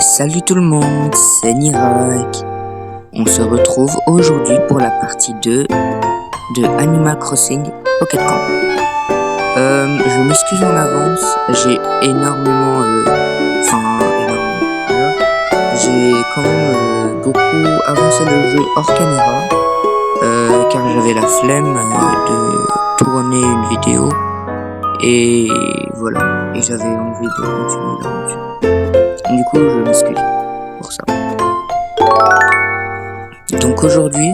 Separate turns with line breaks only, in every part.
salut tout le monde, c'est Nirak. On se retrouve aujourd'hui pour la partie 2 de Animal Crossing Pocket Camp. Je m'excuse en avance, j'ai énormément, j'ai quand même beaucoup avancé le jeu hors caméra, car j'avais la flemme de tourner une vidéo, et voilà, et j'avais envie de continuer l'aventure. Du coup, je m'excuse pour ça. Donc aujourd'hui,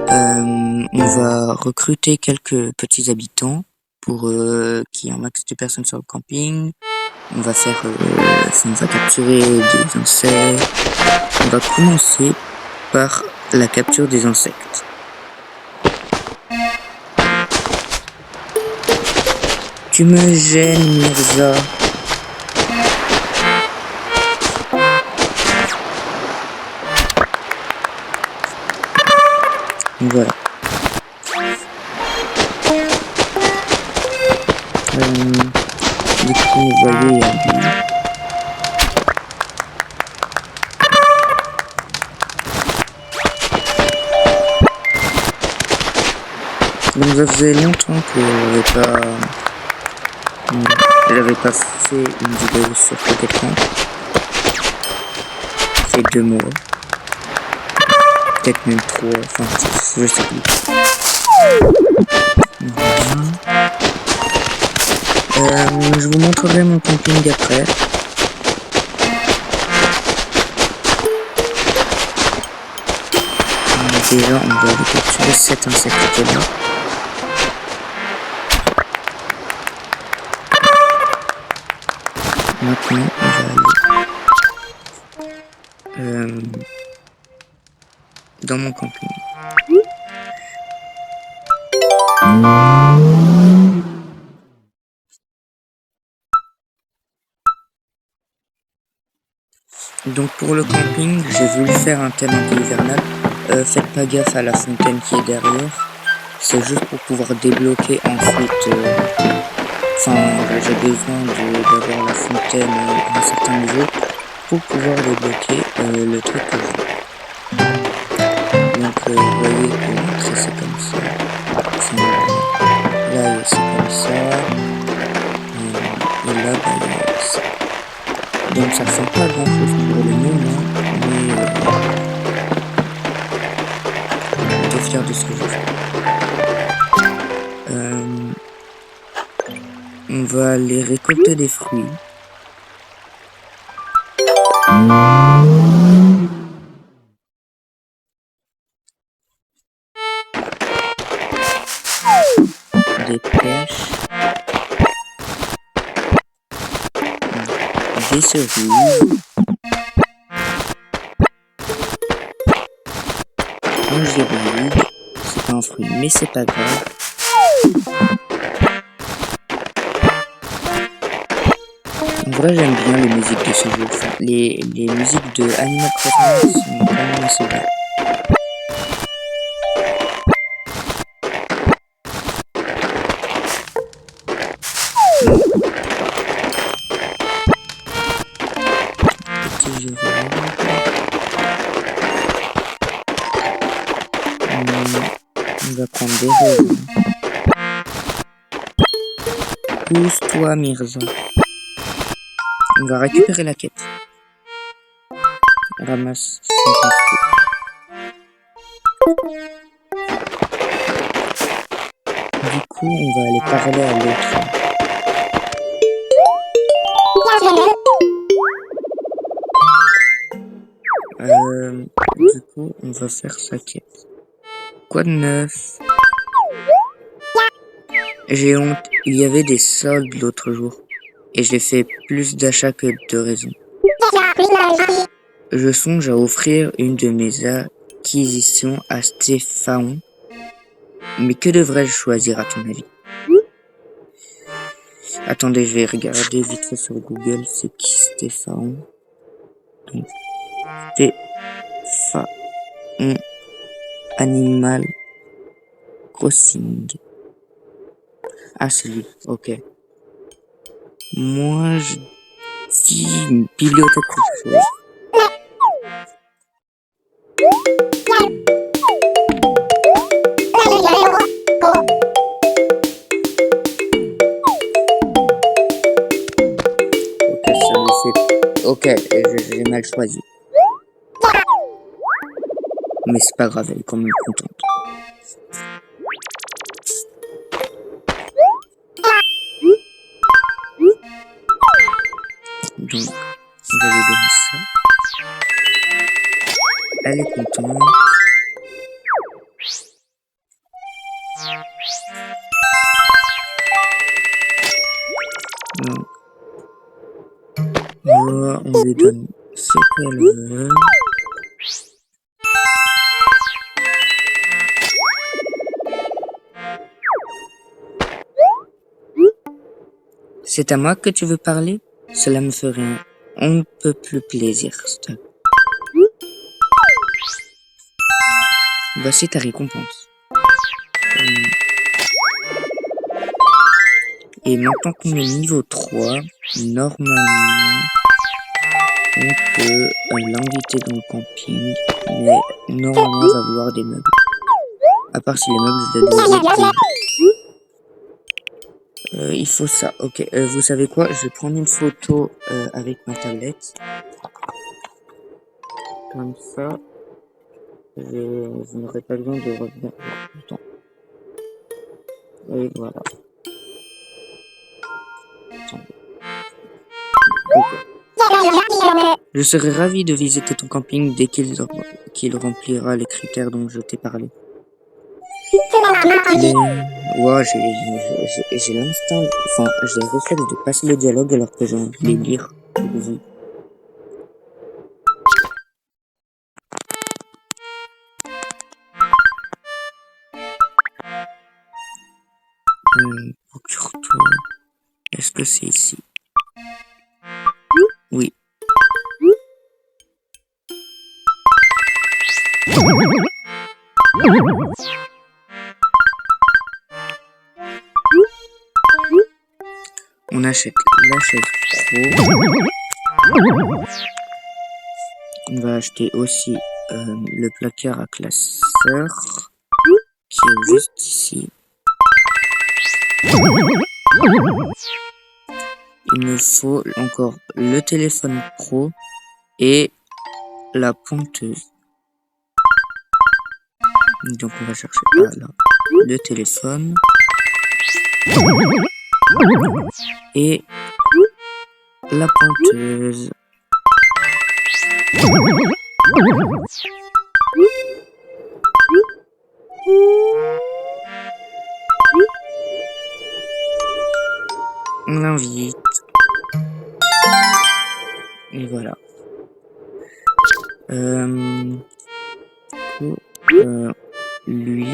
on va recruter quelques petits habitants pour qu'il y ait un max de personnes sur le camping. On va capturer des insectes. On va commencer par la capture des insectes. Tu me gênes, Mirza. Voilà. Du coup, vous voyez, donc ça faisait longtemps que j'avais pas fait une vidéo sur Pocket Camp. C'est 2 mois. Peut-être même 3, enfin je sais plus. Je vous montrerai mon camping après. Déjà on va aller capturer cet insecte là. Maintenant on va aller dans mon camping. Donc pour le camping, j'ai voulu faire un thème un peu hivernal. Faites pas gaffe à la fontaine qui est derrière. C'est juste pour pouvoir débloquer ensuite. J'ai besoin d'avoir la fontaine à un certain niveau pour pouvoir débloquer le truc que je veux. Donc vous voyez que l'entrée c'est comme ça. Là c'est comme ça. Et là il y a ça. Donc ça fait pas grand chose pour le moment, mais on est fier de ce que je fais. On va aller récolter des fruits. Des pêches. Des cerises. Un gélude. C'est pas un fruit, mais c'est pas grave. En vrai, j'aime bien les musiques de ce jeu. Les musiques de Animal Crossing sont vraiment assez bien. Petit gélude. On va prendre des raisins. Pousse-toi, Mirza. On va récupérer la quête. Ramasse 50 fruits. Du coup, on va aller parler à l'autre. Du coup, on va faire sa quête. Quoi de neuf? J'ai honte. Il y avait des soldes l'autre jour. Et j'ai fait plus d'achats que de raisons. Je songe à offrir une de mes acquisitions à Stéphane. Mais que devrais-je choisir à ton avis? Attendez, je vais regarder vite fait sur Google. C'est qui Stéphane? Donc, Stéphane Animal Crossing. Ah, c'est lui. Ok. Moi, je dis une bibliothèque quelque chose. mal choisi. Mais c'est pas grave, elle est quand même contente. Donc, on va lui donner ça. Elle est contente. Donc, voilà, on lui donne ce qu'elle veut. C'est à moi que tu veux parler? Cela me ferait un peu plus plaisir, stop. Voici ta récompense. Et maintenant qu'on est niveau 3, normalement, on peut l'inviter dans le camping, mais normalement, on va vouloir des meubles. À part si les meubles, je les donne. Il faut ça. Ok, vous savez quoi? Je vais prendre une photo avec ma tablette. Comme ça, vous n'aurez pas besoin de revenir tout le temps. Et voilà. Okay. Je serai ravi de visiter ton camping dès qu'il remplira les critères dont je t'ai parlé. Mais, ouais, j'ai l'instinct, enfin, j'ai le réflexe de passer le dialogue alors que j'ai envie de les lire. Procure-toi. Est-ce que c'est ici? Oui. On achète la chaise pro. On va acheter aussi le placard à classeur qui est juste ici. Il me faut encore le téléphone pro et la ponteuse. Donc on va chercher là le téléphone et la ponteuse. On l'invite. Et voilà. Lui.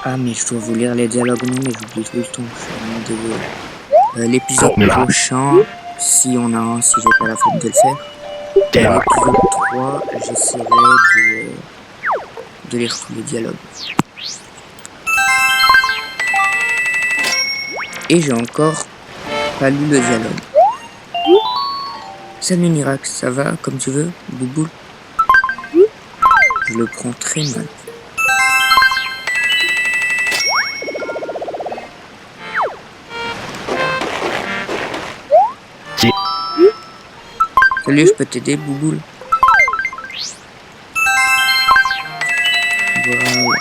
Ah mais je dois vous lire les dialogues, non mais j'oublie tout le temps, je suis vraiment désolé. L'épisode prochain, si on a un, si j'ai pas la flemme de le faire, l'épisode 3, j'essaierai de lire tous les dialogues. Et j'ai encore pas lu le dialogue. Salut Nirax, ça va comme tu veux, Bouboule? Je le prends très mal. Salut, je peux t'aider, Bouboule? Voilà.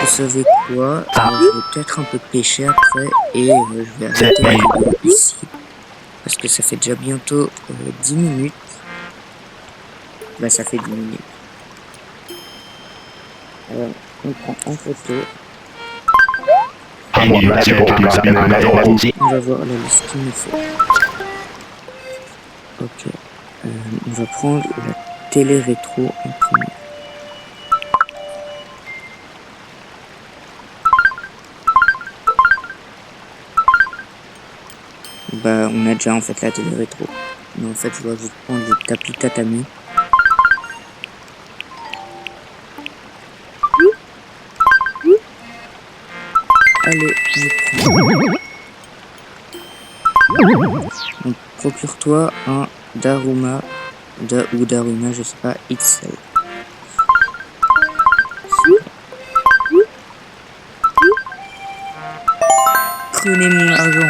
Vous savez quoi? Je vais peut-être un peu pêcher après et je vais arrêter la vidéo ici. Parce que ça fait déjà bientôt 10 minutes. Bah ça fait 10 minutes. On prend en photo. On va voir la liste qu'il nous faut. Ok. On va prendre la télé rétro en premier. bah on a déjà en fait la télé rétro. Mais en fait je dois juste prendre le tapis tatami. Allez, donc procure-toi un Daruma ou Daruma, je sais pas, XL. Prenez mon argent.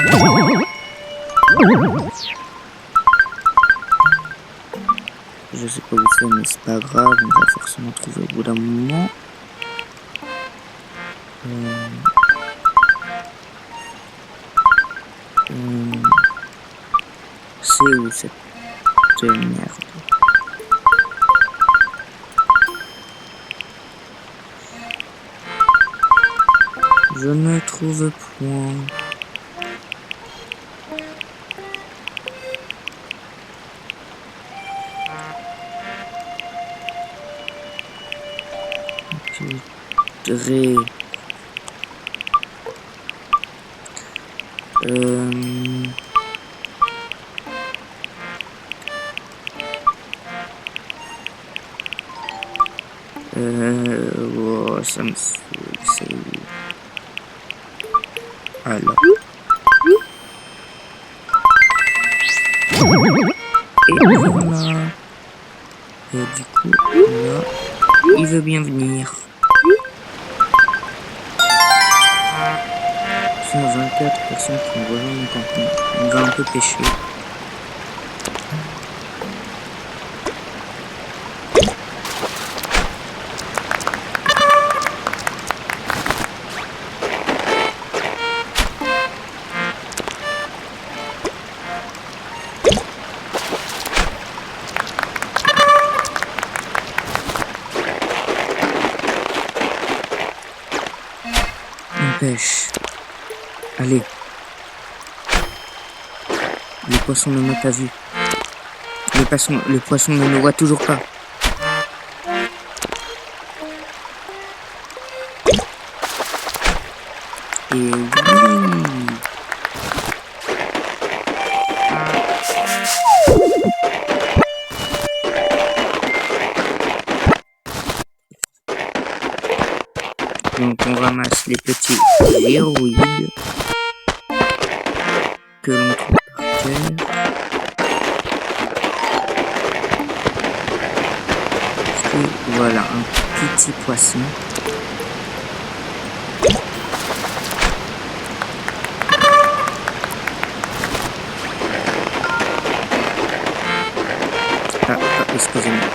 Je sais pas où c'est, mais c'est pas grave, on va forcément trouver au bout d'un moment. C'est où cette merde? Je ne trouve point. Oh, ça me saoule, c'est où? Alors. Et voilà. Et du coup, là, il veut bien venir. 124 personnes qui ont rejoint mon camping. On va un peu pêcher. On pêche. Allez. Le poisson ne m'a pas vu. Le poisson ne me voit toujours pas. Et oui. Donc on ramasse les petits héroïdes que l'on trouve par terre. Et voilà un petit poisson. Ah, excusez-moi.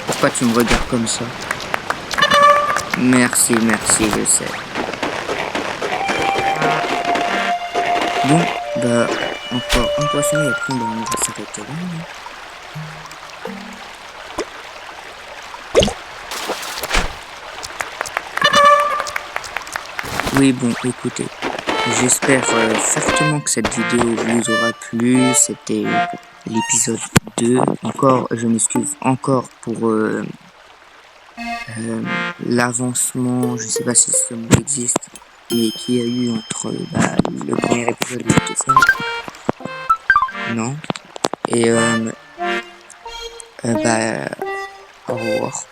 Pourquoi tu me regardes comme ça? Merci, je sais. Bon, bah, encore un poisson et après on va s'arrêter là. Oui, bon, écoutez, j'espère fortement que cette vidéo vous aura plu. C'était l'épisode 2. Encore, je m'excuse encore pour l'avancement, je sais pas si ce mot existe, mais qu'il y a eu entre le premier épisode et le deuxième. Non. Et au revoir.